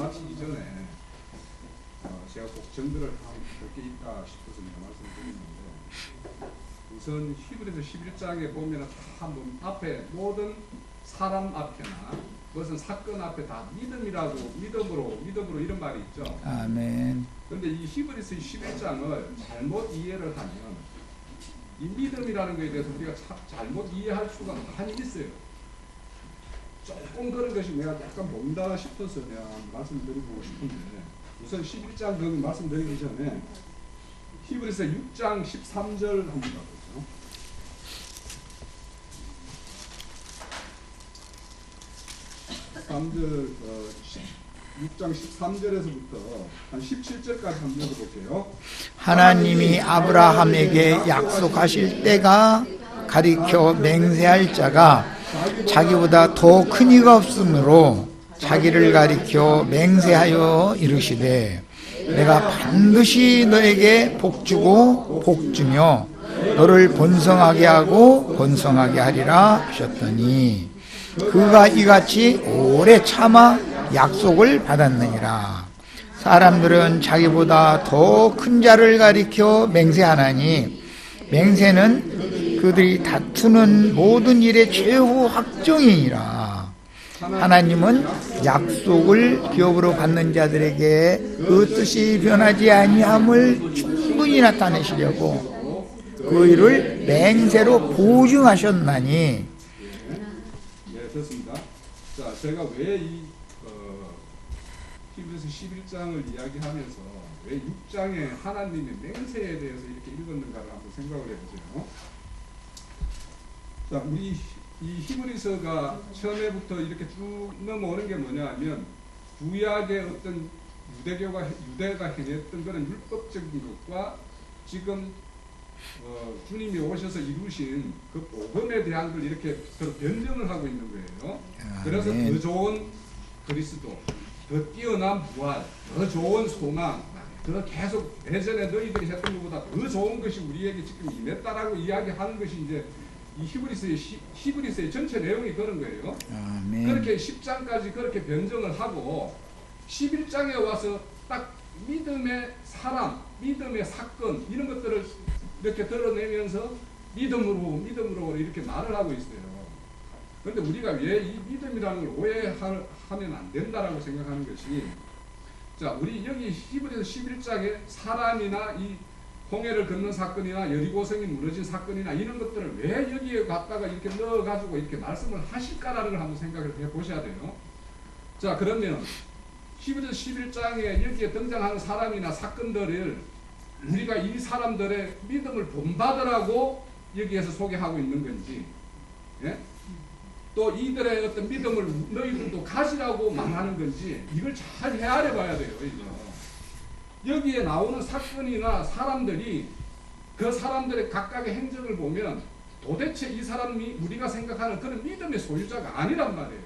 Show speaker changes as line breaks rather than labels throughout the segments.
마치기 전에 제가 꼭 정들을 몇 개 있다 싶어서 제가 말씀드리는데, 우선 히브리서 11장에 보면 한번 앞에 모든 사람 앞에나 무슨 사건 앞에 다 믿음이라고 믿음으로 이런 말이 있죠.
아멘.
그런데 이 히브리서 11장을 잘못 이해를 하면 이 믿음이라는 것에 대해서 우리가 잘못 이해할 수가 많이 있어요. 조금 그런 것이 내가 약간 모른다 싶어서 내가 말씀드리고 싶은데, 우선 11장 그 말씀드리기 전에 히브리서 6장 13절 한번 가보죠. 6장 13절에서부터 한 17절까지 한번 읽어볼게요.
하나님이 아브라함에게 약속하실 때가 가리켜 맹세할 자가 자기보다 더 큰 이가 없으므로 자기를 가리켜 맹세하여 이르시되 내가 반드시 너에게 복주고 복주며 너를 번성하게 하고 번성하게 하리라 하셨더니 그가 이같이 오래 참아 약속을 받았느니라. 사람들은 자기보다 더 큰 자를 가리켜 맹세하나니 맹세는 그들이 다투는 모든 일의 최후 확정이니라. 하나님은 약속을 기업으로 받는 자들에게 그 뜻이 변하지 아니함을 충분히 나타내시려고 그 일을 맹세로 보증하셨나니.
네, 됐습니다. 자, 제가 왜 이 히브리서 11장을 이야기하면서 왜 6장에 하나님의 맹세에 대해서 이렇게 읽었는가를 한번 생각을 해보세요. 자, 우리 이 히브리서가 처음에부터 이렇게 쭉 넘어오는 게 뭐냐 하면 구약의 어떤 유대가 행했던 그런 율법적인 것과 지금 주님이 오셔서 이루신 그 복음에 대한 걸 이렇게 변경을 하고 있는 거예요. 그래서 더 좋은 그리스도, 더 뛰어난 부활, 더 좋은 소망, 더 계속 예전에 너희들이 했던 것보다 더 좋은 것이 우리에게 지금 임했다라고 이야기하는 것이 이제 이 히브리서의 전체 내용이 그런 거예요.
아멘.
그렇게 10장까지 그렇게 변정을 하고 11장에 와서 딱 믿음의 사람, 믿음의 사건 이런 것들을 이렇게 드러내면서 믿음으로 이렇게 말을 하고 있어요. 그런데 우리가 왜 이 믿음이라는 걸 오해하면 안 된다라고 생각하는 것이, 자, 우리 여기 히브리서 11장에 사람이나 이 홍해를 건넌 사건이나 여리고성이 무너진 사건이나 이런 것들을 왜 여기에 갖다가 이렇게 넣어가지고 이렇게 말씀을 하실까라는 걸 한번 생각을 해보셔야 돼요. 자, 그러면 히브리서 11장에 여기에 등장하는 사람이나 사건들을 우리가 이 사람들의 믿음을 본받으라고 여기에서 소개하고 있는 건지, 예? 또 이들의 어떤 믿음을 너희들도 가지라고 말하는 건지 이걸 잘 헤아려 봐야 돼요. 이거. 여기에 나오는 사건이나 사람들이 그 사람들의 각각의 행적을 보면 도대체 이 사람이 우리가 생각하는 그런 믿음의 소유자가 아니란 말이에요.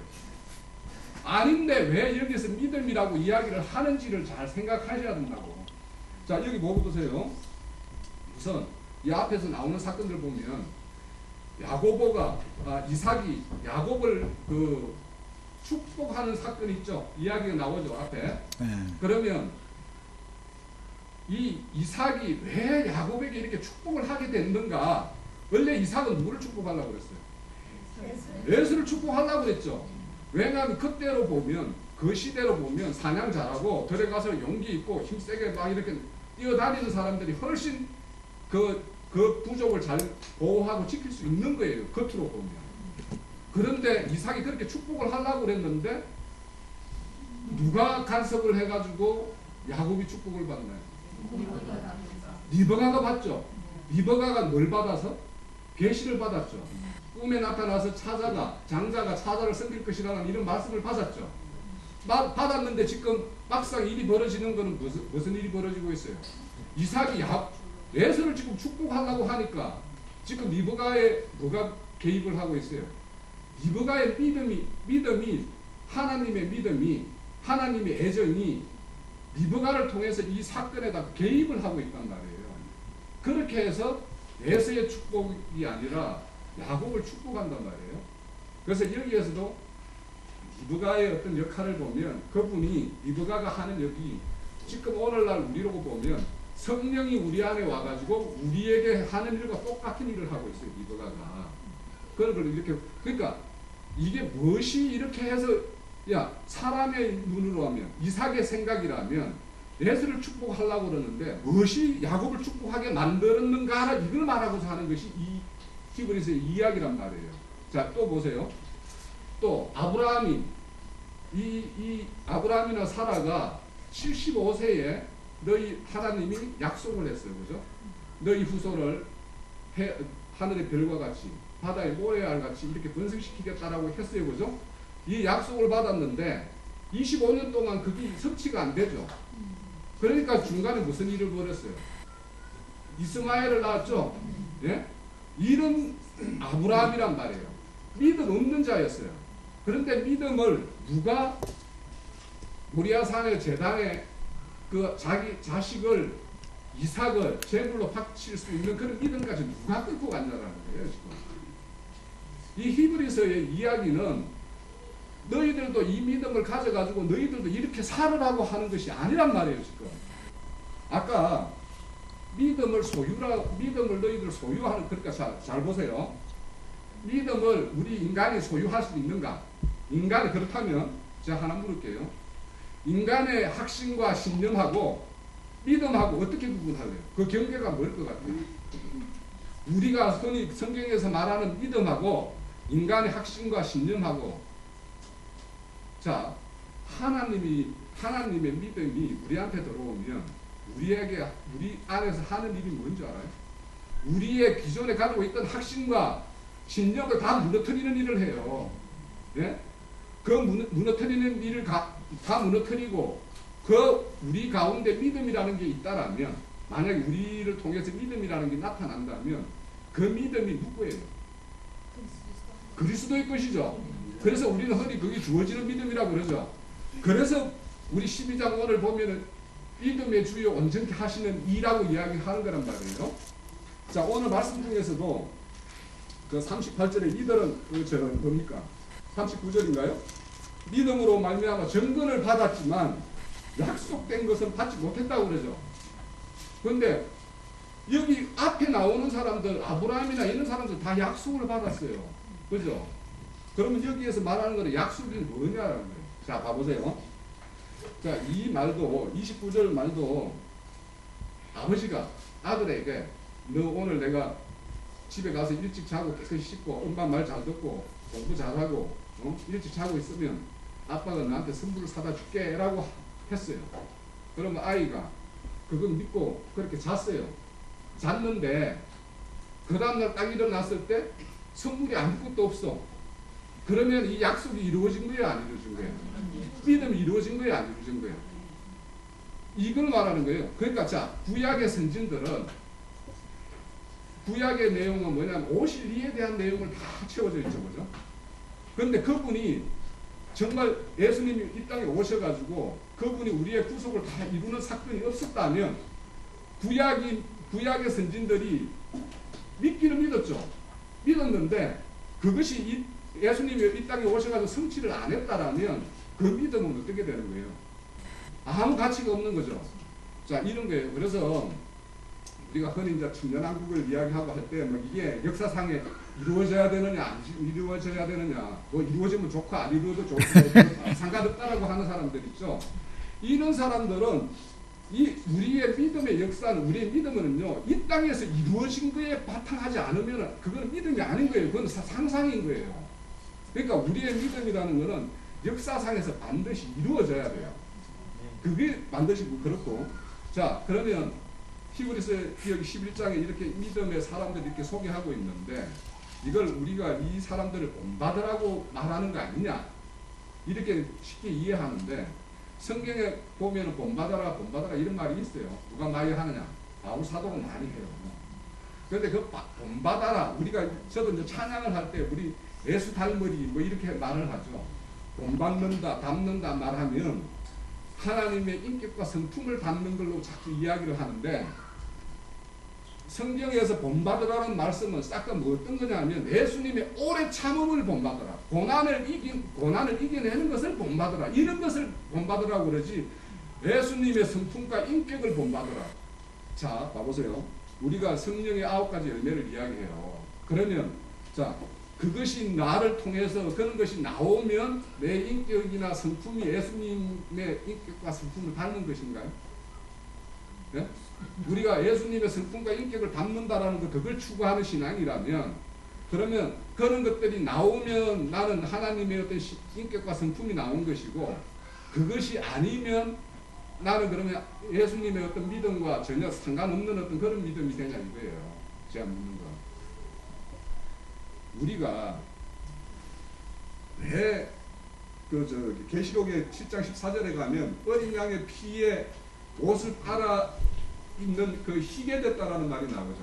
아닌데 왜 여기서 믿음이라고 이야기를 하는지를 잘 생각하셔야 된다고. 자, 여기 뭐고 보세요. 우선 이 앞에서 나오는 사건들 보면 이삭이 야곱을 그 축복하는 사건이 있죠. 이야기가 나오죠, 앞에. 그러면 이 이삭이 왜 야곱에게 이렇게 축복을 하게 됐는가? 원래 이삭은 누구를 축복하려고 그랬어요? 에서를 축복하려고 그랬죠. 왜냐하면 그때로 보면, 그 시대로 보면 사냥 잘하고 들어가서 용기 있고 힘세게 막 이렇게 뛰어다니는 사람들이 훨씬 그 부족을 잘 보호하고 지킬 수 있는 거예요. 겉으로 보면. 그런데 이삭이 그렇게 축복을 하려고 그랬는데 누가 간섭을 해가지고 야곱이 축복을 받나요? 리브가가 받죠. 리브가가 뭘 받아서? 계시를 받았죠. 꿈에 나타나서 장자가 차자를 섬길 것이라는 이런 말씀을 받았죠. 받았는데 지금 막상 일이 벌어지는 것은 무슨 일이 벌어지고 있어요? 이삭이 에서를 지금 축복하려고 하니까 지금 리브가에 뭐가 개입을 하고 있어요? 리브가의 믿음이 하나님의 믿음이, 하나님의 애정이 리브가를 통해서 이 사건에다 개입을 하고 있단 말이에요. 그렇게 해서 에서의 축복이 아니라 야곱을 축복한단 말이에요. 그래서 여기에서도 리브가의 어떤 역할을 보면 그분이 리브가가 하는 역이 지금 오늘날 우리로 보면 성령이 우리 안에 와가지고 우리에게 하는 일과 똑같은 일을 하고 있어요. 리브가가. 그런 걸 이렇게 그러니까 이게 무엇이 이렇게 해서 야 사람의 눈으로 하면 이삭의 생각이라면 에서를 축복하려고 그러는데 무엇이 야곱을 축복하게 만들었는가 이걸 말하고자 하는 것이 이 히브리서의 이야기란 말이에요. 자, 또 보세요. 또 아브라함이 이 아브라함이나 사라가 75세에 너희 하나님이 약속을 했어요. 그죠? 너희 후손을 하늘의 별과 같이 바다의 모래알 같이 이렇게 번성시키겠다라고 했어요. 그죠? 이 약속을 받았는데 25년 동안 그게 성취가 안 되죠. 그러니까 중간에 무슨 일을 벌였어요? 이스마엘을 낳았죠. 예? 이런 아브라함이란 말이에요. 믿음 없는 자였어요. 그런데 믿음을 누가 모리아산의 제단에 그 자기 자식을 이삭을 제물로 바칠 수 있는 그런 믿음까지 누가 끌고 간다라는 거예요. 지금. 이 히브리서의 이야기는 너희들도 이 믿음을 가져가지고 너희들도 이렇게 살으라고 하는 것이 아니란 말이에요. 지금. 아까 믿음을 너희들 소유하는, 그러니까 잘 보세요. 믿음을 우리 인간이 소유할 수 있는가? 인간이 그렇다면 제가 하나 물을게요. 인간의 확신과 신념하고 믿음하고 어떻게 구분할래요? 그 경계가 뭘 것 같아요? 우리가 흔히 성경에서 말하는 믿음하고 인간의 확신과 신념하고 자 하나님의 믿음이 우리한테 들어오면 우리 안에서 하는 일이 뭔지 알아요? 우리의 기존에 가지고 있던 확신과 신념을 다 무너뜨리는 일을 해요. 예? 그 무너뜨리는 일을 다 무너뜨리고 그 우리 가운데 믿음이라는 게 있다라면 만약에 우리를 통해서 믿음이라는 게 나타난다면 그 믿음이 누구예요? 그리스도의 것이죠. 그래서 우리는 흔히 그게 주어지는 믿음이라고 그러죠. 그래서 우리 12장 오늘 보면은 믿음의 주요 온전케 하시는 이라고 이야기하는 거란 말이에요. 자, 오늘 말씀 중에서도 그 38절에 이들은 저는 뭡니까? 39절인가요? 믿음으로 말미암아 정권을 받았지만 약속된 것은 받지 못했다고 그러죠. 그런데 여기 앞에 나오는 사람들 아브라함이나 이런 사람들 다 약속을 받았어요. 그죠? 그러면 여기에서 말하는 거는 약속이 뭐냐라는 거예요. 자, 봐보세요. 자, 이 말도 29절 말도 아버지가 아들에게 너 오늘 내가 집에 가서 일찍 자고 깨끗이 씻고 엄마 말 잘 듣고 공부 잘하고 일찍 자고 있으면 아빠가 너한테 선물을 사다 줄게 라고 했어요. 그러면 아이가 그걸 믿고 그렇게 잤어요. 잤는데 그 다음날 딱 일어났을 때 선물이 아무것도 없어. 그러면 이 약속이 이루어진 거예요? 안 이루어진 거예요? 믿음이 이루어진 거예요? 안 이루어진 거예요? 이걸 말하는 거예요. 그러니까 자, 구약의 선진들은 구약의 내용은 뭐냐면 오실 이에 대한 내용을 다 채워져 있죠. 그죠? 그런데 그분이 정말 예수님이 이 땅에 오셔가지고 그분이 우리의 구속을 다 이루는 사건이 없었다면 구약의 선진들이 믿기는 믿었죠. 믿었는데 그것이 예수님이 이 땅에 오셔가지고 성취를 안 했다라면 그 믿음은 어떻게 되는 거예요? 아무 가치가 없는 거죠. 자, 이런 거예요. 그래서 우리가 흔히 이제 천년왕국을 이야기하고 할 때 뭐 이게 역사상에 이루어져야 되느냐 안 이루어져야 되느냐 뭐 이루어지면 좋고 안 이루어도 좋고 상관없다라고 하는 사람들 있죠. 이런 사람들은 우리의 믿음의 역사는 우리의 믿음은요 이 땅에서 이루어진 거에 바탕하지 않으면 그건 믿음이 아닌 거예요. 그건 상상인 거예요. 그러니까 우리의 믿음이라는 거는 역사상에서 반드시 이루어져야 돼요. 그게 반드시 그렇고 자 그러면 히브리서 여기 11장에 이렇게 믿음의 사람들이 이렇게 소개하고 있는데 이걸 우리가 이 사람들을 본받으라고 말하는 거 아니냐 이렇게 쉽게 이해하는데 성경에 보면 본받아라 이런 말이 있어요. 누가 많이 하느냐? 바울 사도가 많이 해요. 그런데 그 본받아라 우리가 저도 이제 찬양을 할 때 우리 예수 닮으리 뭐 이렇게 말을 하죠. 본받는다 담는다 말하면 하나님의 인격과 성품을 담는 걸로 자꾸 이야기를 하는데 성경에서 본받으라는 말씀은 싹 다 뭐 어떤 거냐면 예수님의 오래 참음을 본받으라. 고난을 이겨내는 것을 본받으라. 이런 것을 본받으라고 그러지. 예수님의 성품과 인격을 본받으라. 자, 봐보세요. 우리가 성령의 9가지 열매를 이야기해요. 그러면 자, 그것이 나를 통해서 그런 것이 나오면 내 인격이나 성품이 예수님의 인격과 성품을 닮은 것인가요? 네? 우리가 예수님의 성품과 인격을 닮는다라는 것, 그걸 추구하는 신앙이라면, 그러면 그런 것들이 나오면 나는 하나님의 어떤 인격과 성품이 나온 것이고, 그것이 아니면 나는 그러면 예수님의 어떤 믿음과 전혀 상관없는 어떤 그런 믿음이 되냐 이거예요. 제가 묻는 거. 우리가 왜 계시록의 7장 14절에 가면 어린 양의 피에 옷을 빨아 입는 그 희게 됐다라는 말이 나오죠.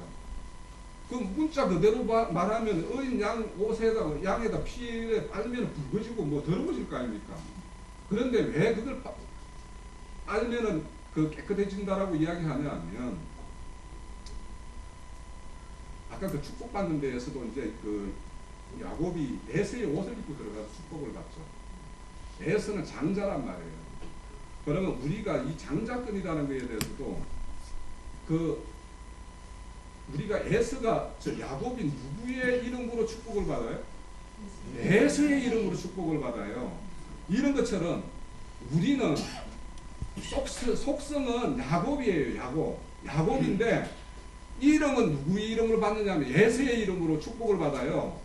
그 문자 그대로 말하면 어린 양 옷에다 양에다 피에 빨면 붉어지고 뭐 더러워질 거 아닙니까? 그런데 왜 그걸 빨면은 그 깨끗해진다라고 이야기하냐면, 아까 그 축복받는 데에서도 이제 그 야곱이 에서의 옷을 입고 들어가서 축복을 받죠. 에서는 장자란 말이에요. 그러면 우리가 이 장자권이라는 것에 대해서도 우리가 에서가 야곱이 누구의 이름으로 축복을 받아요? 에서의 이름으로 축복을 받아요. 이런 것처럼 우리는 속성은 야곱이에요. 야곱인데 이름은 누구의 이름으로 받느냐면 에서의 이름으로 축복을 받아요.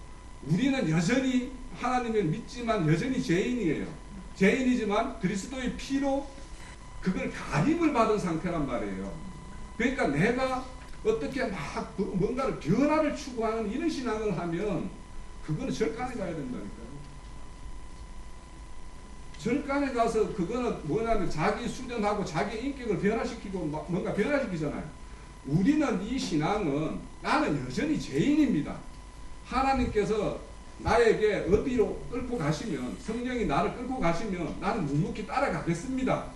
우리는 여전히 하나님을 믿지만 여전히 죄인이에요. 죄인이지만 그리스도의 피로 그걸 가림을 받은 상태란 말이에요. 그러니까 내가 어떻게 막 뭔가를 변화를 추구하는 이런 신앙을 하면 그거는 절간에 가야 된다니까요. 절간에 가서 그거는 뭐냐면 자기 수련하고 자기 인격을 변화시키고 뭔가 변화시키잖아요. 우리는 이 신앙은 나는 여전히 죄인입니다. 하나님께서 나에게 어디로 끌고 가시면, 성령이 나를 끌고 가시면 나는 묵묵히 따라가겠습니다.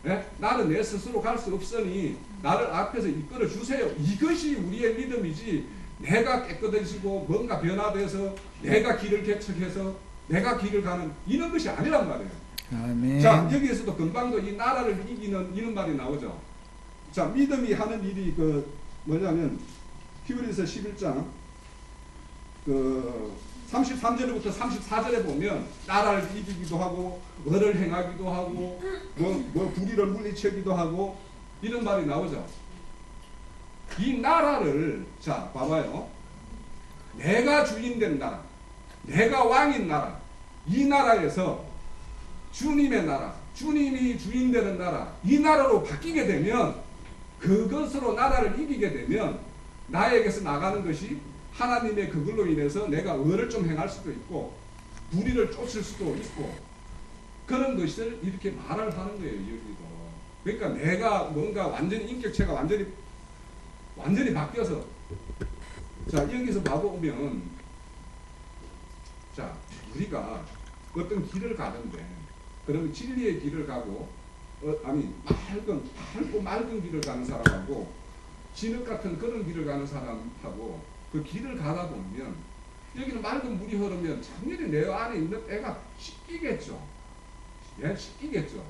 네? 나는 내 스스로 갈 수 없으니 나를 앞에서 이끌어 주세요. 이것이 우리의 믿음이지, 내가 깨끗해지고 뭔가 변화돼서 내가 길을 개척해서 내가 길을 가는 이런 것이 아니란 말이에요.
아멘.
자, 여기에서도 금방도 이 나라를 이기는 이런 말이 나오죠. 자, 믿음이 하는 일이 뭐냐면 히브리서 11장 33절부터 34절에 보면 나라를 이기기도 하고 을을 행하기도 하고 뭐 불의를 물리치기도 하고 이런 말이 나오죠. 이 나라를 자 봐봐요. 내가 주인된 나라, 내가 왕인 나라, 이 나라에서 주님의 나라, 주님이 주인되는 나라, 이 나라로 바뀌게 되면, 그것으로 나라를 이기게 되면 나에게서 나가는 것이 하나님의 그걸로 인해서 내가 의를 좀 행할 수도 있고 불의를 쫓을 수도 있고 그런 것을 이렇게 말을 하는 거예요. 여기도. 그러니까 내가 뭔가 완전히 인격체가 완전히 바뀌어서, 자 여기서 봐보면, 자 우리가 어떤 길을 가는데, 그러면 진리의 길을 가고 밝고 맑은 길을 가는 사람하고 진흙 같은 그런 길을 가는 사람하고 그 길을 가다 보면 여기는 맑은 물이 흐르면 당연히 내 안에 있는 때가 씻기겠죠. 예, 씻기겠죠.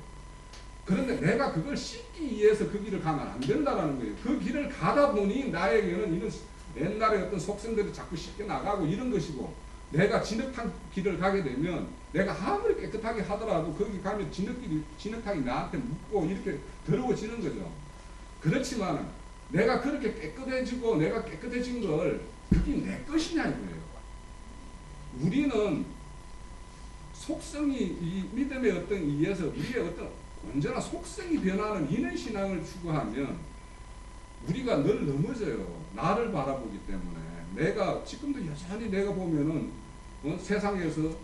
그런데 내가 그걸 씻기 위해서 그 길을 가면 안 된다는 거예요. 그 길을 가다 보니 나에게는 이런 옛날에 어떤 속성들이 자꾸 씻겨 나가고 이런 것이고, 내가 진흙탕 길을 가게 되면 내가 아무리 깨끗하게 하더라도 거기 가면 진흙탕이 나한테 묻고 이렇게 더러워지는 거죠. 그렇지만 내가 그렇게 깨끗해지고 내가 깨끗해진 걸 그게 내 것이냐 이거예요. 우리는 속성이 이 믿음의 어떤 의해서 우리의 어떤 언제나 속성이 변하는 이런 신앙을 추구하면 우리가 늘 넘어져요. 나를 바라보기 때문에. 내가 지금도 여전히 내가 보면은 세상에서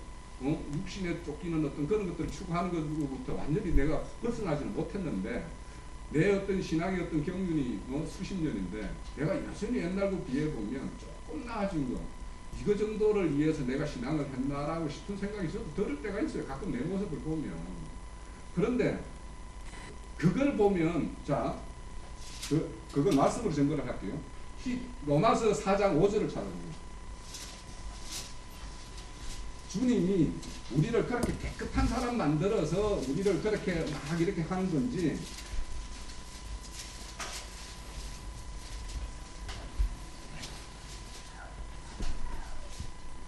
육신에 쫓기는 어떤 그런 것들을 추구하는 것으로부터 완전히 내가 벗어나지는 못했는데, 내 어떤 신앙의 어떤 경륜이 수십 년인데 내가 여전히 옛날과 비해 보면 조금 나아진 거, 이거 정도를 위해서 내가 신앙을 했나라고 싶은 생각이 저도 들을 때가 있어요. 가끔 내 모습을 보면. 그런데 그걸 보면, 자 그걸 말씀으로 증거를 할게요. 로마서 4장 5절을 찾아봅니다. 주님이 우리를 그렇게 깨끗한 사람 만들어서 우리를 그렇게 막 이렇게 하는 건지,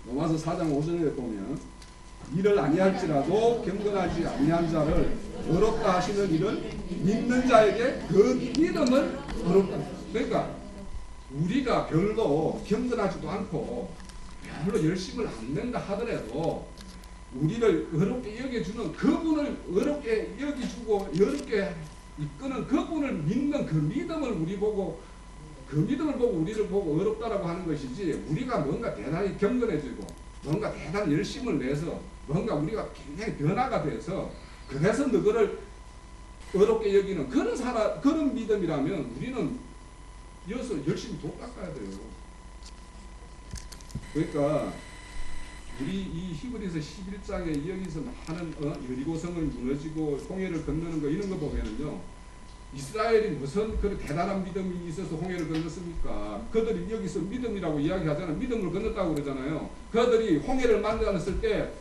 로마서 4장 5절에 보면 이를 아니할지라도 경건하지 아니한 자를 어렵다 하시는 일은 믿는 자에게 그 믿음을 어렵다. 그러니까 우리가 별로 경건하지도 않고 별로 열심을 안 낸다 하더라도 우리를 어렵게 여겨주는 그분을 어렵게 여기주고 어렵게 이끄는 그분을 믿는 그 믿음을 우리 보고, 그 믿음을 보고 우리를 보고 어렵다라고 하는 것이지, 우리가 뭔가 대단히 경건해지고 뭔가 대단히 열심을 내서 뭔가 우리가 굉장히 변화가 돼서 그래서 너를 어렵게 여기는 그런 그런 믿음이라면 우리는 이어서 열심히 돈 깎아야 돼요. 그러니까 우리 이 히브리서 11장에 여기서 많은 여리고성을 무너지고 홍해를 건너는 거 이런 거 보면은요, 이스라엘이 무슨 그런 대단한 믿음이 있어서 홍해를 건넜습니까? 그들이 여기서 믿음이라고 이야기하잖아요. 믿음을 건넜다고 그러잖아요. 그들이 홍해를 만들었을 때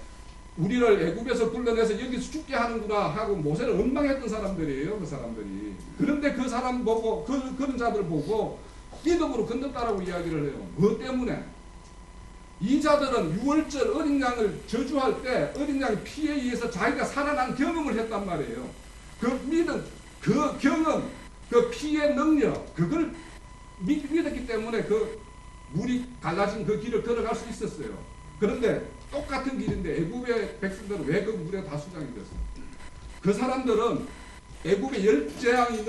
우리를 애굽에서 불러내서 여기서 죽게 하는구나 하고 모세를 원망했던 사람들이에요. 그 사람들이. 그런데 그 사람 보고 그런 자들 보고 믿음으로 건넜다라고 이야기를 해요. 뭐 때문에? 이 자들은 유월절 어린 양을 저주할 때 어린 양의 피에 의해서 자기가 살아난 경험을 했단 말이에요. 그 믿음, 그 경험, 그 피의 능력, 그걸 믿었기 때문에 그 물이 갈라진 그 길을 걸어갈 수 있었어요. 그런데 똑같은 길인데 애굽의 백성들은 왜 그 물에 다 수장이 됐어요? 그 사람들은 애굽의 열 재앙이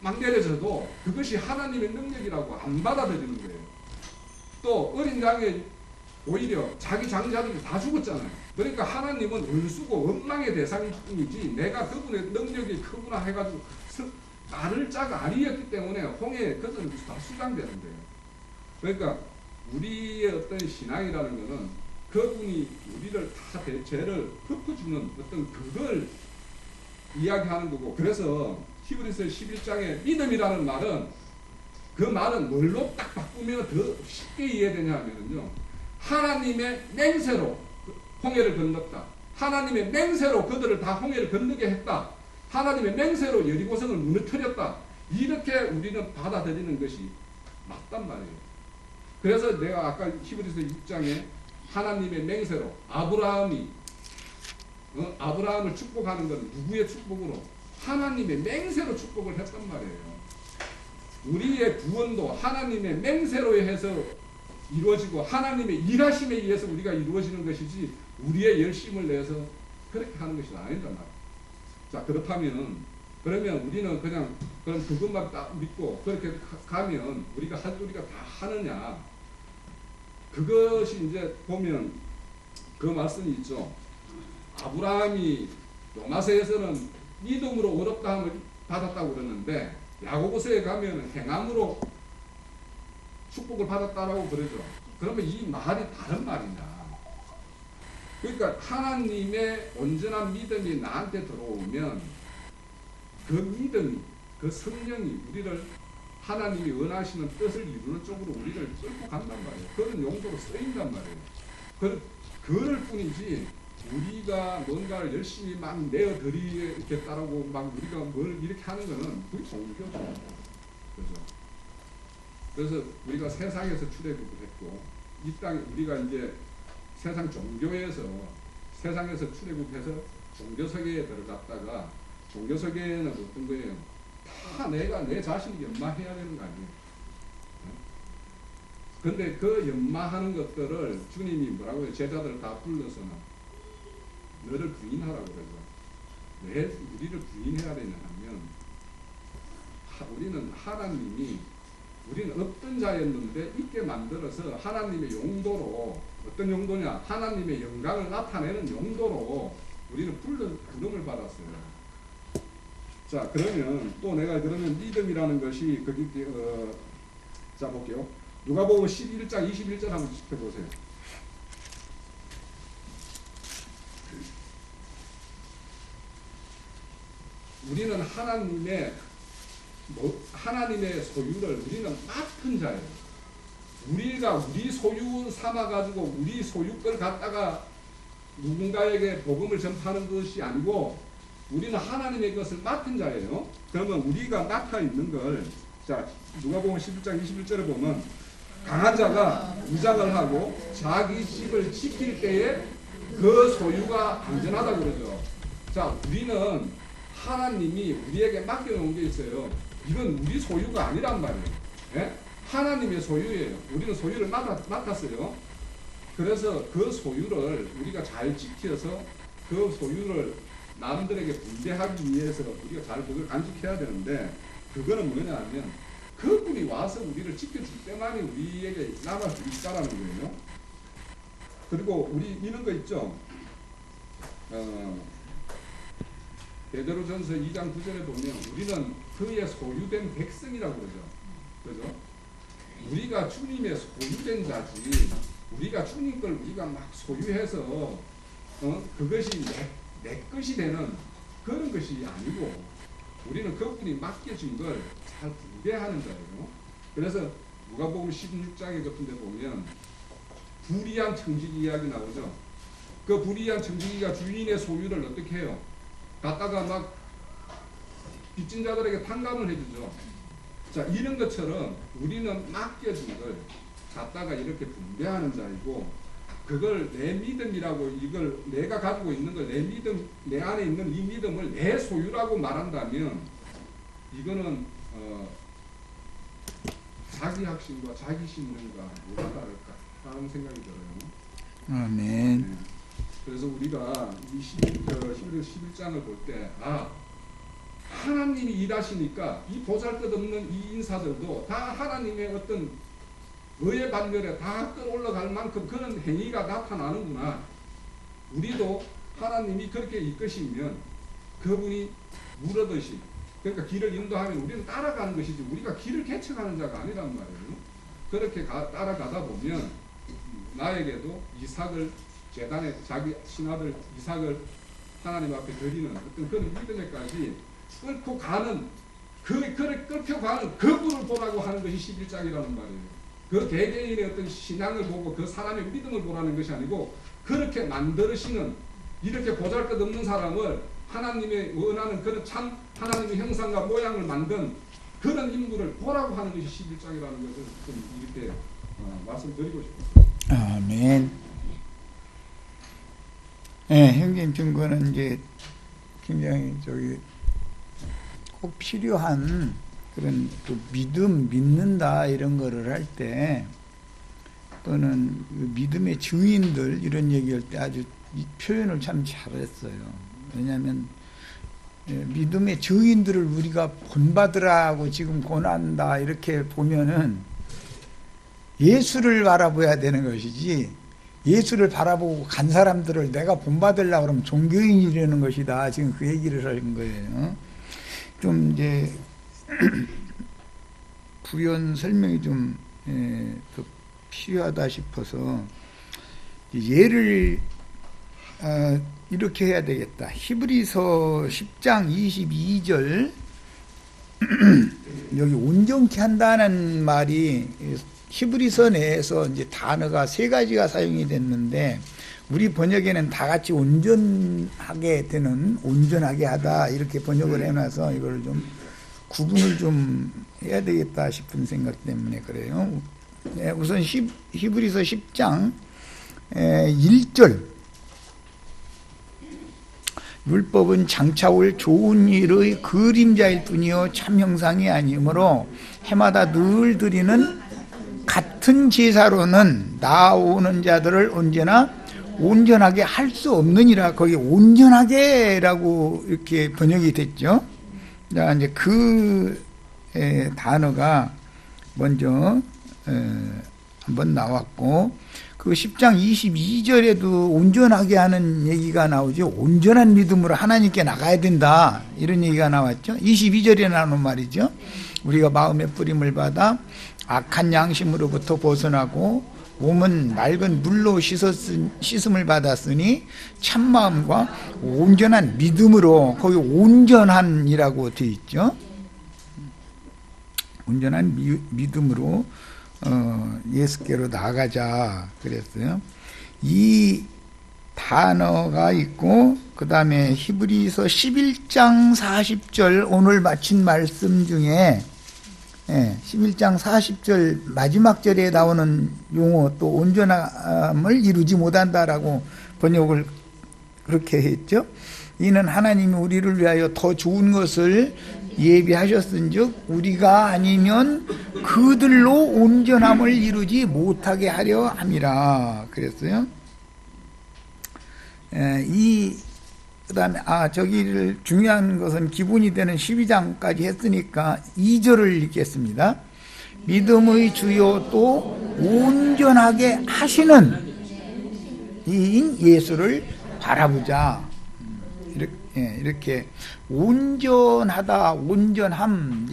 막 내려져도 그것이 하나님의 능력이라고 안 받아들이는 거예요. 또 어린 양이 오히려 자기 장자들이 다 죽었잖아요. 그러니까 하나님은 은수고 원망의 대상이지 내가 그분의 능력이 크구나 해가지고 나를 자가 아니었기 때문에 홍해에 그들은 다 수장되는 거예요. 그러니까 우리의 어떤 신앙이라는 것은 그분이 우리를 다 죄를 덮어주는 어떤 그걸 이야기하는 거고, 그래서 히브리서 11장의 믿음이라는 말은 그 말은 뭘로 딱 바꾸면 더 쉽게 이해되냐면요, 하나님의 맹세로 홍해를 건넜다. 하나님의 맹세로 그들을 다 홍해를 건너게 했다. 하나님의 맹세로 여리고성을 무너뜨렸다. 이렇게 우리는 받아들이는 것이 맞단 말이에요. 그래서 내가 아까 히브리서 6장에 하나님의 맹세로 아브라함을 축복하는 건 누구의 축복으로? 하나님의 맹세로 축복을 했단 말이에요. 우리의 구원도 하나님의 맹세로 해서 이루어지고 하나님의 일하심에 의해서 우리가 이루어지는 것이지 우리의 열심을 내서 그렇게 하는 것이 아니단 말이에요. 자, 그렇다면 그러면 우리는 그냥 그럼 그것만 딱 믿고 그렇게 가면 우리가 다 하느냐? 그것이 이제 보면 그 말씀이 있죠. 아브라함이 로마서에서는 믿음으로 어렵다함을 받았다고 그러는데 야고보서에 가면 행함으로 축복을 받았다라고 그러죠. 그러면 이 말이 다른 말이냐? 그러니까 하나님의 온전한 믿음이 나한테 들어오면 그 믿음이, 그 성령이 우리를 하나님이 원하시는 뜻을 이루는 쪽으로 우리를 끌고 간단 말이에요. 그런 용도로 쓰인단 말이에요. 그럴 뿐이지 우리가 뭔가를 열심히 막 내어드리겠다라고 막 우리가 뭘 이렇게 하는 거는 그게 종교죠. 그래서 우리가 세상에서 출애굽을 했고 이 땅에 우리가 이제 세상 종교에서 세상에서 출애굽해서 종교세계에 들어갔다가 종교세계에는 어떤 거예요? 다 내가 내 자신이 연마해야 되는 거 아니에요? 근데 그 연마하는 것들을 주님이 뭐라고 해요? 제자들 다 불러서는 너를 부인하라고 그러죠. 왜 우리를 부인해야 되냐 하면 우리는 하나님이 우리는 없던 자였는데 있게 만들어서 하나님의 용도로, 어떤 용도냐? 하나님의 영광을 나타내는 용도로 우리는 부름을 받았어요. 자, 그러면 또 내가 그러면 믿음이라는 것이 거기 자 볼게요. 누가복음 11장 21절 한번 지켜보세요. 우리는 하나님의 하나님의 소유를 우리는 맡은 자예요. 우리가 우리 소유 삼아가지고 우리 소유걸 갖다가 누군가에게 복음을 전파하는 것이 아니고 우리는 하나님의 것을 맡은 자예요. 그러면 우리가 맡아 있는 걸, 자, 누가복음 11장 21절에 보면 강한 자가 무장을 하고 자기 집을 지킬 때에 그 소유가 안전하다고 그러죠. 자, 우리는 하나님이 우리에게 맡겨놓은 게 있어요. 이건 우리 소유가 아니란 말이에요. 예? 하나님의 소유예요. 우리는 소유를 맡았어요. 그래서 그 소유를 우리가 잘 지켜서 그 소유를 남들에게 분배하기 위해서 우리가 잘 그걸 간직해야 되는데, 그거는 뭐냐 하면 그분이 와서 우리를 지켜줄 때만이 우리에게 남을 수 있다라는 거예요. 그리고 우리 이런 거 있죠. 베드로전서 2장 9절에 보면 우리는 그의 소유된 백성이라고 그러죠. 그죠? 우리가 주님의 소유된 자지, 우리가 주님 걸 우리가 막 소유해서 그것이 내 것이 되는 그런 것이 아니고, 우리는 그분이 맡겨준 걸 잘 분배하는 자예요. 그래서 누가복음 16장에 같은 데 보면 불의한 청지기 이야기 나오죠. 그 불의한 청지기가 주인의 소유를 어떻게 해요? 갖다가 막 빚진 자들에게 탕감을 해주죠. 자, 이런 것처럼 우리는 맡겨준 걸 갖다가 이렇게 분배하는 자이고, 그걸 내 믿음이라고, 이걸 내가 가지고 있는 걸, 내 믿음, 내 안에 있는 이 믿음을 내 소유라고 말한다면 이거는 자기 확신과 자기 신념과 뭐가 다를까 하는 생각이 들어요.
아멘.
네. 그래서 우리가 이 11장을 볼 때, 하나님이 일하시니까 이 보잘것없는 이 인사들도 다 하나님의 어떤 의의 반열에 다 끌어올라갈 만큼 그런 행위가 나타나는구나. 우리도 하나님이 그렇게 이끄시면 그분이 물어듯이, 그러니까 길을 인도하면 우리는 따라가는 것이지 우리가 길을 개척하는 자가 아니란 말이에요. 그렇게 따라가다 보면 나에게도 이삭을 제단에 자기 신하들 이삭을 하나님 앞에 드리는 어떤 그런 믿음에까지 끌고 가는, 끌고 가는 그분을 보라고 하는 것이 11장이라는 말이에요. 그 개개인의 어떤 신앙을 보고 그 사람의 믿음을 보라는 것이 아니고, 그렇게 만들으시는, 이렇게 보잘것없는 사람을 하나님의 원하는 그런 참 하나님의 형상과 모양을 만든 그런 인물을 보라고 하는 것이 11장이라는 것을 좀 이렇게 말씀드리고 싶습니다.
아멘. 네, 형님 증거는 이제 굉장히 꼭 필요한 그런 또 믿는다 이런 거를 할 때, 또는 믿음의 증인들 이런 얘기할 때 아주 이 표현을 참 잘했어요. 왜냐하면 믿음의 증인들을 우리가 본받으라고 지금 권한다 이렇게 보면은 예수를 바라봐야 되는 것이지, 예수를 바라보고 간 사람들을 내가 본받으려고 그러면 종교인이라는 것이다. 지금 그 얘기를 하는 거예요. 좀 이제 부연 설명이 좀 더 필요하다 싶어서 예를 이렇게 해야 되겠다. 히브리서 10장 22절 여기 온전케 한다는 말이 히브리서 내에서 이제 단어가 세 가지가 사용이 됐는데, 우리 번역에는 다 같이 온전하게 되는, 온전하게 하다 이렇게 번역을 해놔서 이걸 좀 구분을 좀 해야 되겠다 싶은 생각 때문에 그래요. 네, 우선 히브리서 10장 1절, 율법은 장차 올 좋은 일의 그림자일 뿐이요 참 형상이 아니므로 해마다 늘 드리는 같은 제사로는 나오는 자들을 언제나 온전하게 할 수 없느니라. 거기 온전하게라고 이렇게 번역이 됐죠. 자, 이제 그 단어가 먼저 한번 나왔고, 그 10장 22절에도 온전하게 하는 얘기가 나오죠. 온전한 믿음으로 하나님께 나가야 된다 이런 얘기가 나왔죠. 22절에 나오는 말이죠. 우리가 마음의 뿌림을 받아 악한 양심으로부터 벗어나고 몸은 맑은 물로 씻음을 받았으니 참마음과 온전한 믿음으로, 거기 온전한이라고 되어 있죠. 온전한 믿음으로 예수께로 나아가자 그랬어요. 이 단어가 있고 그 다음에 히브리서 11장 40절 오늘 마친 말씀 중에 11장 40절 마지막 절에 나오는 용어 또 온전함을 이루지 못한다라고 번역을 그렇게 했죠. 이는 하나님이 우리를 위하여 더 좋은 것을 예비하셨은즉 우리가 아니면 그들로 온전함을 이루지 못하게 하려 함이라 그랬어요. 그다음에 저기를 중요한 것은 기본이 되는 12장까지 했으니까 2절을 읽겠습니다. 믿음의 주요 또 온전하게 하시는 이인 예수를 바라보자. 이렇게 온전하다, 온전함,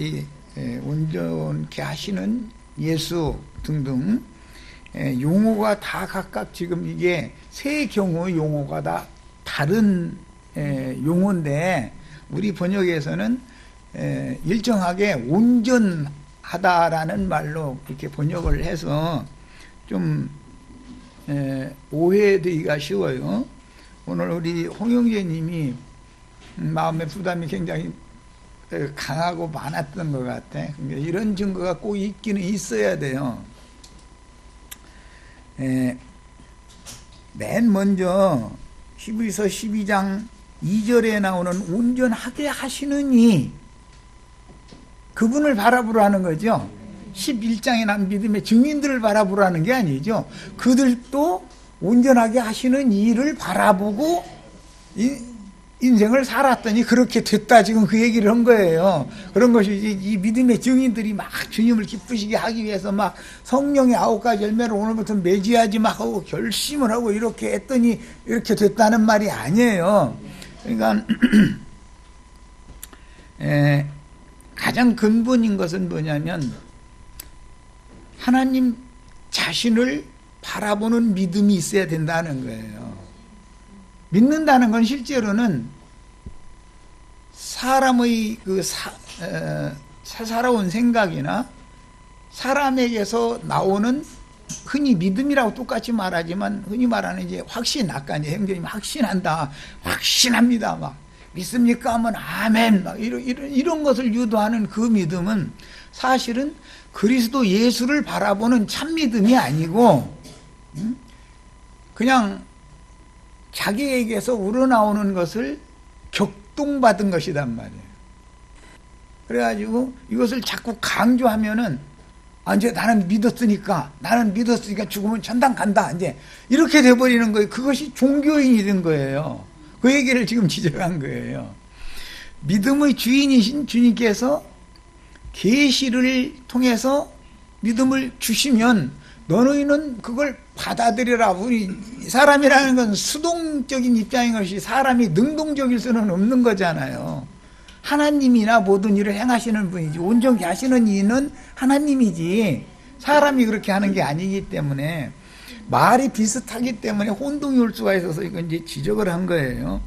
온전케 하시는 예수 등등 용어가 다 각각 지금 이게 세 경우의 용어가 다 다른 용어인데 우리 번역에서는 일정하게 온전하다라는 말로 그렇게 번역을 해서 좀 오해되기가 쉬워요. 오늘 우리 홍영재님이 마음의 부담이 굉장히 강하고 많았던 것 같아. 이런 증거가 꼭 있기는 있어야 돼요. 맨 먼저 히브리서 12장 2절에 나오는 온전하게 하시는 이 그분을 바라보라는 거죠. 11장에 난 믿음의 증인들을 바라보라는 게 아니죠. 그들도 온전하게 하시는 이를 바라보고 인생을 살았더니 그렇게 됐다 지금 그 얘기를 한 거예요. 그런 것이 이 믿음의 증인들이 막 주님을 기쁘시게 하기 위해서 막 성령의 9가지 열매를 오늘부터 매지하지 막 하고 결심을 하고 이렇게 했더니 이렇게 됐다는 말이 아니에요. 그러니까 가장 근본인 것은 뭐냐면 하나님 자신을 바라보는 믿음이 있어야 된다는 거예요. 믿는다는 건 실제로는 사람의 살아온 생각이나 사람에게서 나오는 흔히 믿음이라고 똑같이 말하지만 흔히 말하는 이제 확신, 아까 이제 형제님 확신한다, 확신합니다, 막 믿습니까? 하면 아멘, 막 이런 것을 유도하는 그 믿음은 사실은 그리스도 예수를 바라보는 참 믿음이 아니고 그냥 자기에게서 우러나오는 것을 격동받은 것이단 말이에요. 그래가지고 이것을 자꾸 강조하면은 이제 나는 믿었으니까 죽으면 천당 간다 이제 이렇게 돼버리는 거예요. 그것이 종교인이 된 거예요. 그 얘기를 지금 지적한 거예요. 믿음의 주인이신 주님께서 계시를 통해서 믿음을 주시면 너희는 그걸 받아들여라. 우리 사람이라는 건 수동적인 입장인 것이 사람이 능동적일 수는 없는 거잖아요. 하나님이나 모든 일을 행하시는 분이지 온전히 하시는 이는 하나님이지 사람이 그렇게 하는 게 아니기 때문에 말이 비슷하기 때문에 혼동이 올 수가 있어서 이건 이제 지적을 한 거예요.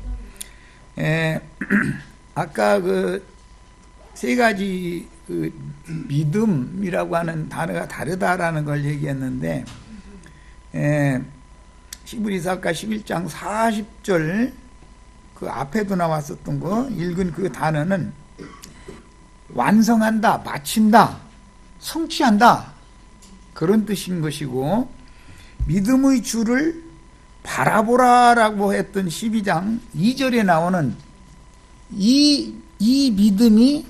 아까 그 세 가지 그 믿음이라고 하는 단어가 다르다라는 걸 얘기했는데 히브리서 아까 11장 40절 그 앞에도 나왔었던 거 읽은 그 단어는 완성한다, 마친다, 성취한다 그런 뜻인 것이고 믿음의 주를 바라보라라고 했던 12장 2절에 나오는 이 믿음이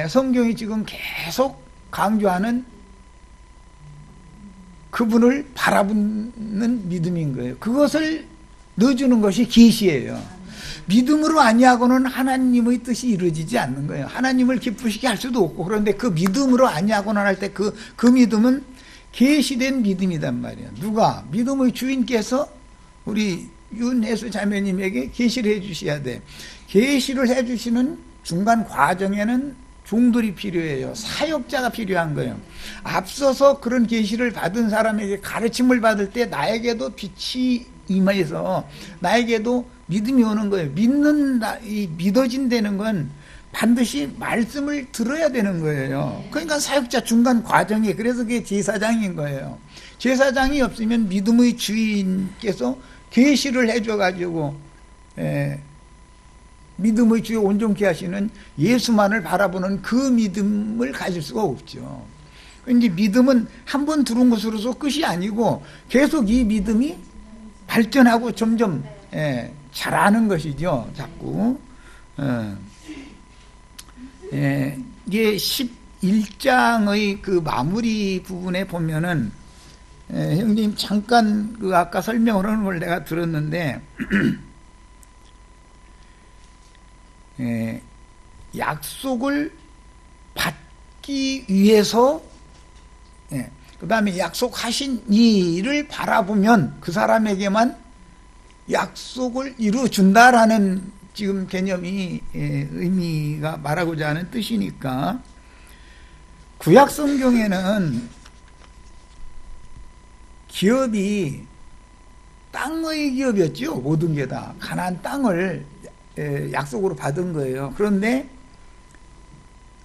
성경이 지금 계속 강조하는 그분을 바라보는 믿음인 거예요. 그것을 넣어주는 것이 계시예요. 믿음으로 아니하고는 하나님의 뜻이 이루어지지 않는 거예요. 하나님을 기쁘시게 할 수도 없고 그런데 그 믿음으로 아니하고는 할 때 그 믿음은 계시된 믿음이단 말이에요. 누가? 믿음의 주인께서 우리 윤혜수 자매님에게 계시를 해주셔야 돼. 계시를 해주시는 중간 과정에는 종들이 필요해요. 사역자가 필요한 거예요. 앞서서 그런 계시를 받은 사람에게 가르침을 받을 때 나에게도 빛이 임해서 나에게도 믿음이 오는 거예요. 믿어진다는 건 반드시 말씀을 들어야 되는 거예요. 그러니까 사역자 중간 과정이, 그래서 그게 제사장인 거예요. 제사장이 없으면 믿음의 주인께서 계시를 해줘가지고 믿음의 주에 온전케 하시는 예수만을 바라보는 그 믿음을 가질 수가 없죠. 이제 믿음은 한 번 들은 것으로서 끝이 아니고 계속 이 믿음이 발전하고 점점 자라는 것이죠. 자꾸. 이게 11장의 그 마무리 부분에 보면은 형님 잠깐 그 아까 설명을 하는 걸 내가 들었는데 약속을 받기 위해서 그 다음에 약속하신 이를 바라보면 그 사람에게만 약속을 이루어준다라는 지금 개념이 의미가 말하고자 하는 뜻이니까, 구약 성경에는 기업이 땅의 기업이었죠. 모든 게 다 가나안 땅을 약속으로 받은 거예요. 그런데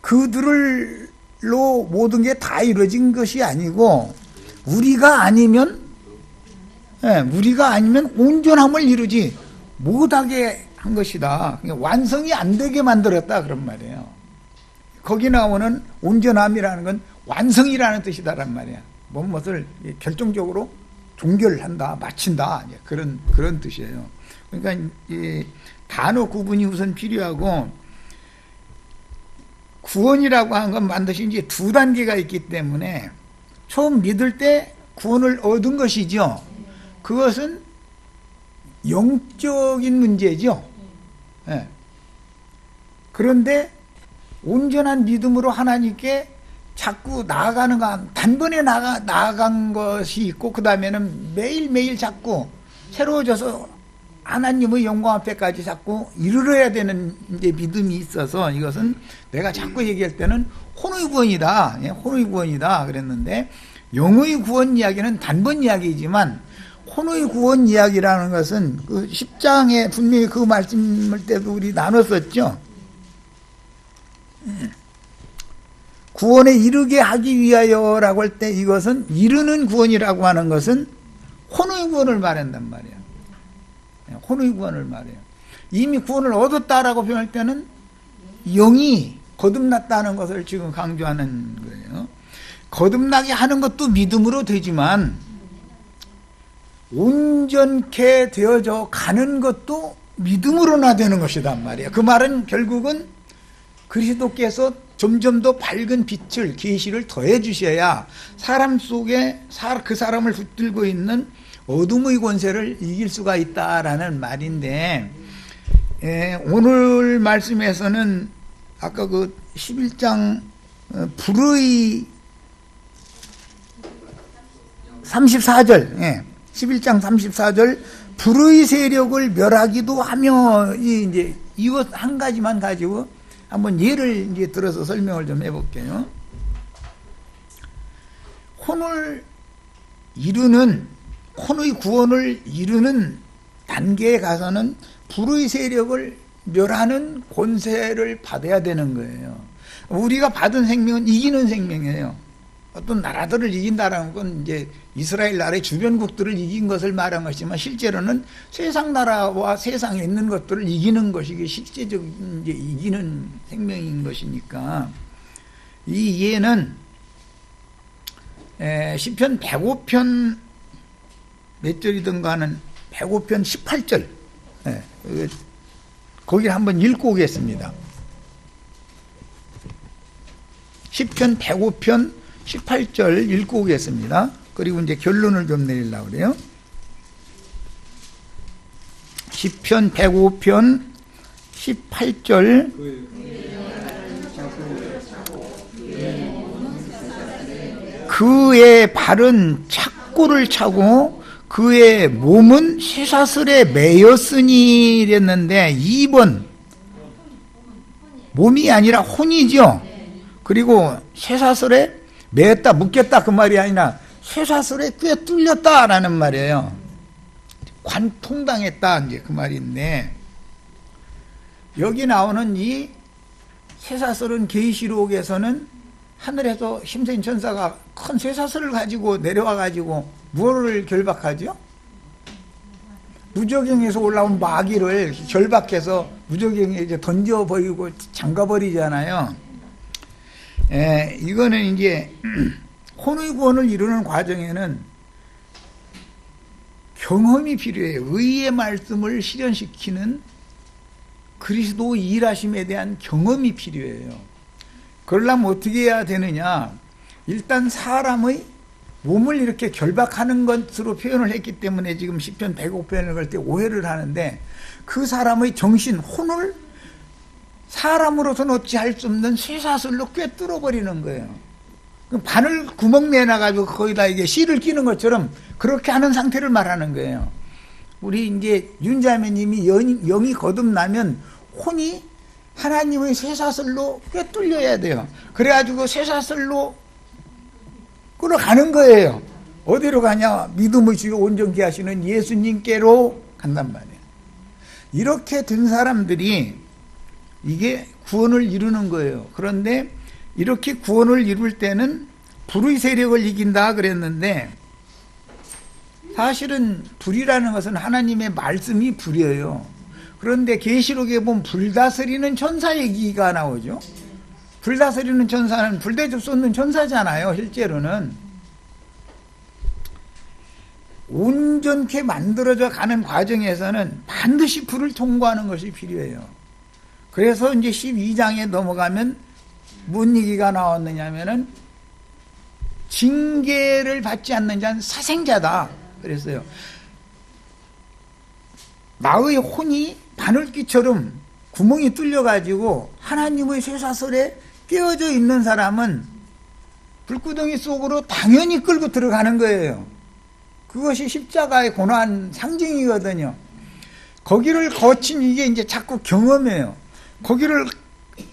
그들로 모든 게 다 이루어진 것이 아니고 우리가 아니면 온전함을 이루지 못하게 한 것이다. 완성이 안 되게 만들었다 그런 말이에요. 거기 나오는 온전함이라는 건 완성이라는 뜻이다란 말이야. 무엇을 결정적으로 종결한다, 마친다, 그런 뜻이에요. 그러니까 이 단어 구분이 우선 필요하고, 구원이라고 하는 건 반드시 이제 두 단계가 있기 때문에 처음 믿을 때 구원을 얻은 것이죠. 그것은 영적인 문제죠. 그런데 온전한 믿음으로 하나님께 자꾸 나아가는 것, 단번에 나아간 것이 있고, 그 다음에는 매일매일 자꾸 새로워져서 하나님의 영광 앞에까지 자꾸 이르러야 되는 이제 믿음이 있어서, 이것은 내가 자꾸 얘기할 때는 혼의 구원이다, 혼의 구원이다 그랬는데, 영의 구원 이야기는 단번 이야기이지만 혼의 구원 이야기라는 것은 그 10장에 분명히 그 말씀을 때도 우리 나눴었죠. 구원에 이르게 하기 위하여라고 할 때, 이것은 이르는 구원이라고 하는 것은 혼의 구원을 말한단 말이에요. 혼의 구원을 말해요. 이미 구원을 얻었다라고 표현할 때는 영이 거듭났다는 것을 지금 강조하는 거예요. 거듭나게 하는 것도 믿음으로 되지만 온전케 되어져 가는 것도 믿음으로나 되는 것이단 말이에요. 그 말은 결국은 그리스도께서 점점 더 밝은 빛을, 계시를 더해 주셔야 사람 속에 그 사람을 붙들고 있는 어둠의 권세를 이길 수가 있다라는 말인데, 오늘 말씀에서는 아까 그 11장 불의 34절, 11장 34절 불의 세력을 멸하기도 하며, 이제 이것 한 가지만 가지고 한번 예를 이제 들어서 설명을 좀 해볼게요. 혼의 구원을 이루는 단계에 가서는 불의 세력을 멸하는 권세를 받아야 되는 거예요. 우리가 받은 생명은 이기는 생명이에요. 어떤 나라들을 이긴다라는 건 이제 이스라엘 나라의 주변국들을 이긴 것을 말한 것이지만, 실제로는 세상 나라와 세상에 있는 것들을 이기는 것이 실제적인 이제 이기는 생명인 것이니까, 이 예는 시편 105편 몇 절이든가 하는 105편 18절, 거기를 한번 읽고 오겠습니다. 시편 105편 18절 읽고 오겠습니다. 그리고 이제 결론을 좀 내리려고 그래요. 시편 105편 18절. 그의 발은 착고를 차고 그의 몸은 쇠사슬에 매였으니 이랬는데, 2번 몸이 아니라 혼이죠. 그리고 쇠사슬에 매였다, 묶였다 그 말이 아니라 쇠사슬에 꽤 뚫렸다라는 말이에요. 관통당했다 이제 그 말인데, 여기 나오는 이 쇠사슬은 계시록에서는 하늘에서 힘센 천사가 큰 쇠사슬을 가지고 내려와 가지고 무엇을 결박하죠? 무저갱에서 올라온 마귀를 결박해서 무저갱에 이제 던져버리고 잠가버리잖아요. 이거는 이제 혼의 구원을 이루는 과정에는 경험이 필요해요. 의의 말씀을 실현시키는 그리스도 일하심에 대한 경험이 필요해요. 그러려면 어떻게 해야 되느냐? 일단 사람의 몸을 이렇게 결박하는 것으로 표현을 했기 때문에 지금 시편 105편을 걸 때 오해를 하는데, 그 사람의 정신, 혼을 사람으로서는 어찌할 수 없는 쇠사슬로 꿰뚫어 버리는 거예요. 바늘 구멍 내놔가지고 거기다 이게 실을 끼는 것처럼 그렇게 하는 상태를 말하는 거예요. 우리 이제 윤자매님이 영이 거듭나면 혼이 하나님의 쇠사슬로 꿰뚫려야 돼요. 그래가지고 쇠사슬로 끌어가는 거예요. 어디로 가냐? 믿음의 주요 온전케 하시는 예수님께로 간단 말이에요. 이렇게 된 사람들이 이게 구원을 이루는 거예요. 그런데 이렇게 구원을 이룰 때는 불의 세력을 이긴다 그랬는데, 사실은 불이라는 것은 하나님의 말씀이 불이에요. 그런데 계시록에 보면 불다스리는 천사 얘기가 나오죠. 불다스리는 천사는 불대접 쏟는 천사잖아요. 실제로는 온전케 만들어져 가는 과정에서는 반드시 불을 통과하는 것이 필요해요. 그래서 이제 12장에 넘어가면 뭔 얘기가 나왔느냐면은 징계를 받지 않는 자는 사생자다 그랬어요. 나의 혼이 바늘귀처럼 구멍이 뚫려가지고 하나님의 쇠사슬에 끼어져 있는 사람은 불구덩이 속으로 당연히 끌고 들어가는 거예요. 그것이 십자가의 고난 상징이거든요. 거기를 거친 이게 이제 자꾸 경험이에요. 거기를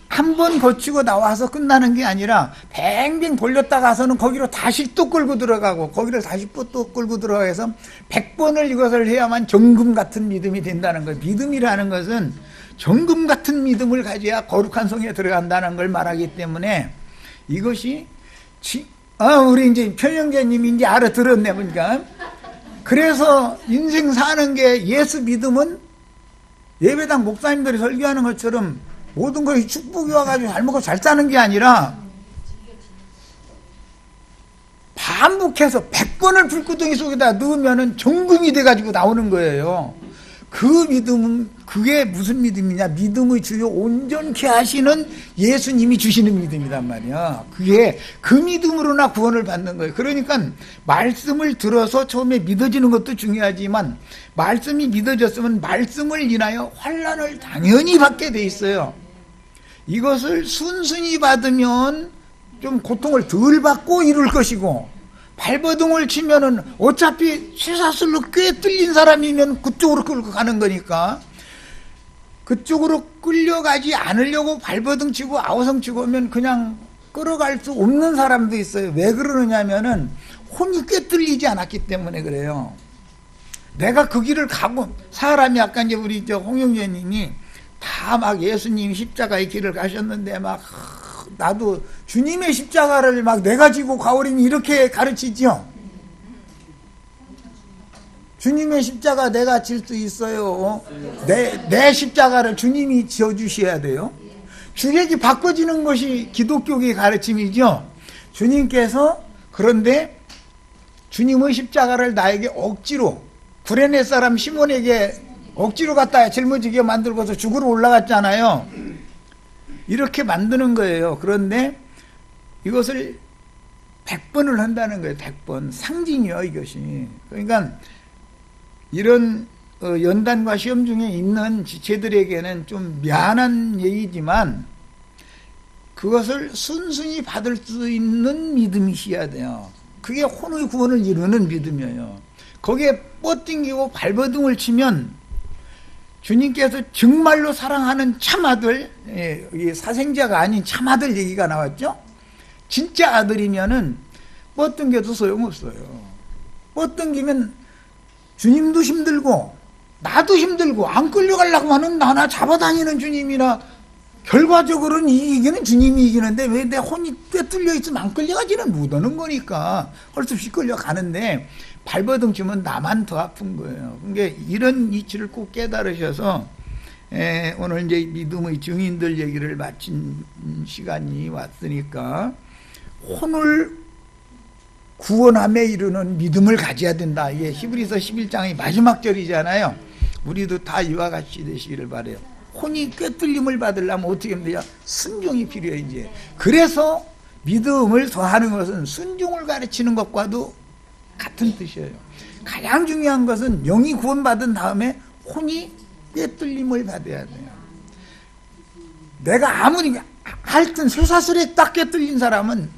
한 번 거치고 나와서 끝나는 게 아니라 뱅뱅 돌렸다 가서는 거기로 다시 또 끌고 들어가고, 거기를 다시 또 끌고 들어가서 100번을 이것을 해야만 정금 같은 믿음이 된다는 거예요. 믿음이라는 것은 정금 같은 믿음을 가져야 거룩한 성에 들어간다는 걸 말하기 때문에, 이것이 우리 이제 편영재님이 이제 알아들었네 보니까. 그래서 인생 사는 게 예수 믿음은 예배당 목사님들이 설교하는 것처럼 모든 것이 축복이 와가지고 잘 먹고 잘 사는 게 아니라 반복해서 100번을 불구덩이 속에다 넣으면은 정금이 돼가지고 나오는 거예요. 그 믿음은, 그게 무슨 믿음이냐? 믿음의 주요 온전케 하시는 예수님이 주시는 믿음이란 말이야. 그게 그 믿음으로나 구원을 받는 거예요. 그러니까 말씀을 들어서 처음에 믿어지는 것도 중요하지만, 말씀이 믿어졌으면 말씀을 인하여 환난을 당연히 받게 돼 있어요. 이것을 순순히 받으면 좀 고통을 덜 받고 이룰 것이고, 발버둥을 치면은 어차피 쇠사슬로 꽤 뚫린 사람이면 그쪽으로 끌고 가는 거니까, 그쪽으로 끌려가지 않으려고 발버둥 치고 아우성 치고 오면 그냥 끌어갈 수 없는 사람도 있어요. 왜 그러느냐면은 혼이 꽤 뚫리지 않았기 때문에 그래요. 내가 그 길을 가고, 사람이 아까 이제 우리 홍영재님이 다 막 예수님 십자가의 길을 가셨는데 막 나도 주님의 십자가를 막 내가 지고 가오리니 이렇게 가르치죠. 주님의 십자가 내가 질 수 있어요. 내 십자가를 주님이 지어주셔야 돼요. 주객이 바꿔지는 것이 기독교의 가르침이죠. 주님께서, 그런데 주님의 십자가를 나에게 억지로, 구레네 사람 시몬에게 억지로 갖다 짊어지게 만들고서 죽으러 올라갔잖아요. 이렇게 만드는 거예요. 그런데 이것을 100번을 한다는 거예요. 100번. 상징이요, 이것이. 그러니까 이런 연단과 시험 중에 있는 지체들에게는 좀 미안한 얘기지만, 그것을 순순히 받을 수 있는 믿음이셔야 돼요. 그게 혼의 구원을 이루는 믿음이에요. 거기에 뻗팅기고 발버둥을 치면 주님께서 정말로 사랑하는 참아들, 사생자가 아닌 참아들 얘기가 나왔죠. 진짜 아들이면은 뻗등겨도 소용없어요. 뻗등기면 주님도 힘들고 나도 힘들고, 안 끌려가려고 하는 나나 잡아다니는 주님이나 결과적으로는 이기는 주님이 이기는데 왜 내 혼이 꿰뚫려 있으면 안 끌려가지는 못하는 거니까 할 수 없이 끌려가는데 발버둥 치면 나만 더 아픈 거예요. 그러니까 이런 이치를 꼭 깨달으셔서 오늘 이제 믿음의 증인들 얘기를 마친 시간이 왔으니까 혼을 구원함에 이르는 믿음을 가져야 된다. 이게 히브리서 11장의 마지막 절이잖아요. 우리도 다 이와 같이 되시기를 바라요. 혼이 꿰뚫림을 받으려면 어떻게 하면 돼요? 순종이 필요해요. 그래서 믿음을 더하는 것은 순종을 가르치는 것과도 같은 뜻이에요. 가장 중요한 것은 영이 구원받은 다음에 혼이 꿰뚫림을 받아야 돼요. 내가 아무리 하여튼 쇠사슬에 딱 꿰뚫린 사람은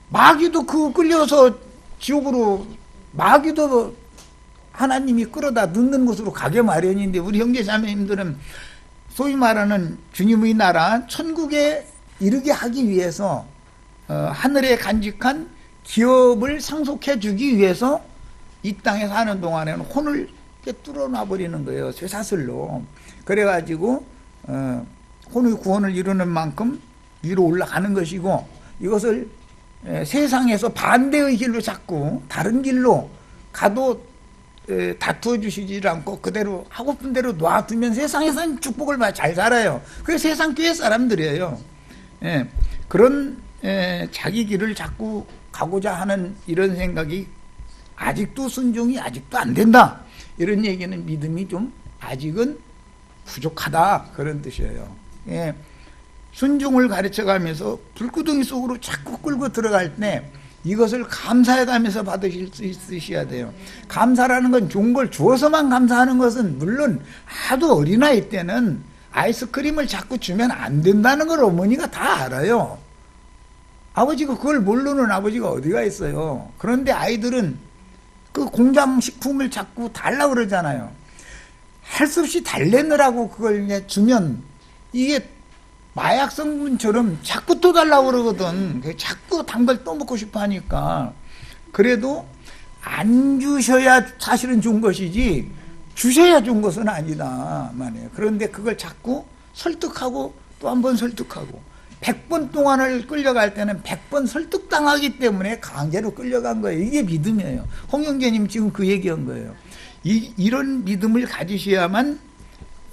마귀도 그 끌려서 지옥으로 마귀도 하나님이 끌어다 넣는 곳으로 가게 마련인데 우리 형제 자매님들은 소위 말하는 주님의 나라 천국에 이르게 하기 위해서 하늘에 간직한 기업을 상속해 주기 위해서 이 땅에 사는 동안에는 혼을 뚫어 놔버리는 거예요. 쇠사슬로. 그래가지고 혼의 구원을 이루는 만큼 위로 올라가는 것이고 이것을 세상에서 반대의 길로 자꾸 다른 길로 가도 다투어 주시지 않고 그대로 하고픈 대로 놔두면 세상에서는 축복을 잘 살아요. 그게 세상 교회 사람들이에요. 그런 자기 길을 자꾸 가고자 하는 이런 생각이 아직도 순종이 아직도 안 된다. 이런 얘기는 믿음이 좀 아직은 부족하다. 그런 뜻이에요. 순종을 가르쳐가면서 불구덩이 속으로 자꾸 끌고 들어갈 때 이것을 감사해가면서 받으실 수 있으셔야 돼요. 감사라는 건 좋은 걸 주어서만 감사하는 것은 물론 아주 어린아이 때는 아이스크림을 자꾸 주면 안 된다는 걸 어머니가 다 알아요. 아버지가 그걸 모르는 아버지가 어디가 있어요. 그런데 아이들은 그 공장 식품을 자꾸 달라고 그러잖아요. 할 수 없이 달래느라고 그걸 주면 이게 마약 성분처럼 자꾸 또 달라고 그러거든. 자꾸 단 걸 또 먹고 싶어 하니까. 그래도 안 주셔야 사실은 좋은 것이지 주셔야 좋은 것은 아니다 말이에요. 그런데 그걸 자꾸 설득하고 또 한 번 설득하고 100번 동안을 끌려갈 때는 100번 설득당하기 때문에 강제로 끌려간 거예요. 이게 믿음이에요. 홍영재님 지금 그 얘기한 거예요. 이런 믿음을 가지셔야만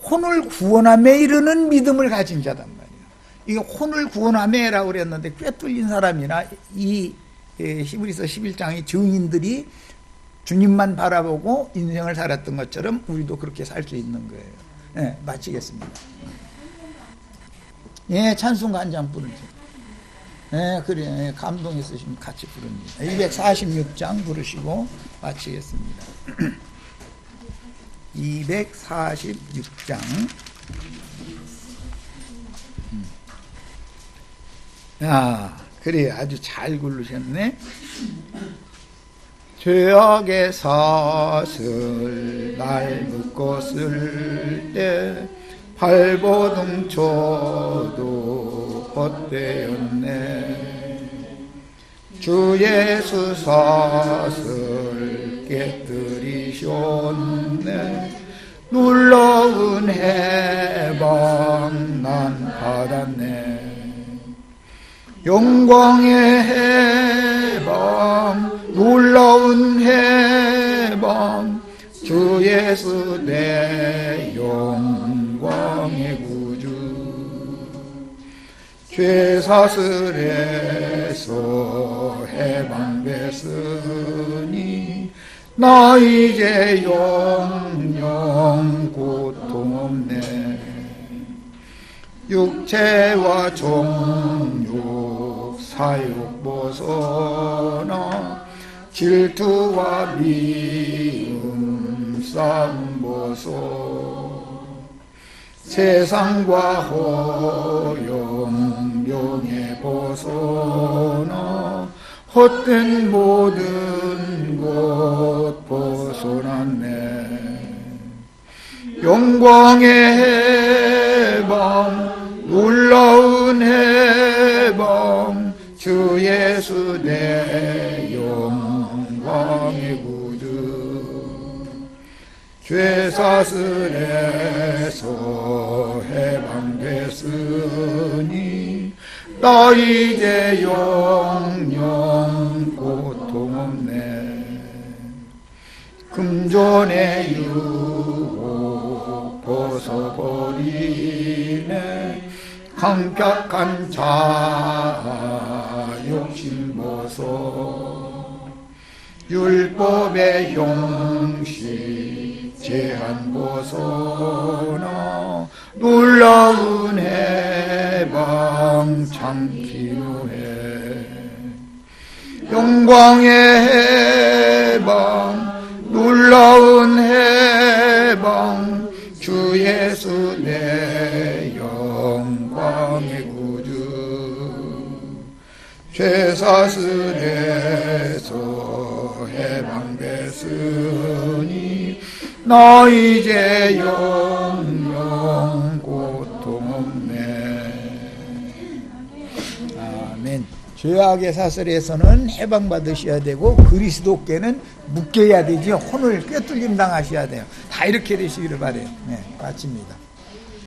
혼을 구원함에 이르는 믿음을 가진 자단 말이에요. 이게 혼을 구원함에라고 그랬는데 꿰뚫린 사람이나 이 히브리서 11장의 증인들이 주님만 바라보고 인생을 살았던 것처럼 우리도 그렇게 살 수 있는 거예요. 마치겠습니다. 찬송가 한 장 부르죠. 그래. 감동 있으시면 같이 부릅니다. 246장 부르시고 마치겠습니다. 246장. 그래. 아주 잘 굴르셨네. 죄악의 사슬 날 묶고 쓸 때 발버둥 쳐도 헛되었네. 주 예수 사슬 깨뜨리셨네. 놀라운 해방 난 받았네. 영광의 해방 놀라운 해방 주 예수 내 영광의 구주. 죄사슬에서 해방됐으니 나 이제 영영 고통 없네. 육체와 정욕 사욕 벗어나 질투와 미움 싸움 벗어 세상과 허영 명예 벗어나 헛된 모든 것 벗어났네. 영광의 해방 놀라운 해방 주 예수 내 영광의 구주. 죄사슬에서 해방 해방됐으니 나 이제 영영 고통 없네. 금전의 유혹 벗어버리네. 강격한 자 욕심 벗어 율법의 형식 제한 벗어나 놀라운 해방 참 필요해. 영광의 해방 놀라운 해방 주 예수 내 영광의 구주 죄사슬에서 해방됐으니 나 이제 영영 고통 없네. 아멘. 죄악의 사슬에서는 해방받으셔야 되고 그리스도께는 묶여야 되지 혼을 꿰뚫림 당하셔야 돼요. 다 이렇게 되시기를 바래요. 네, 마칩니다.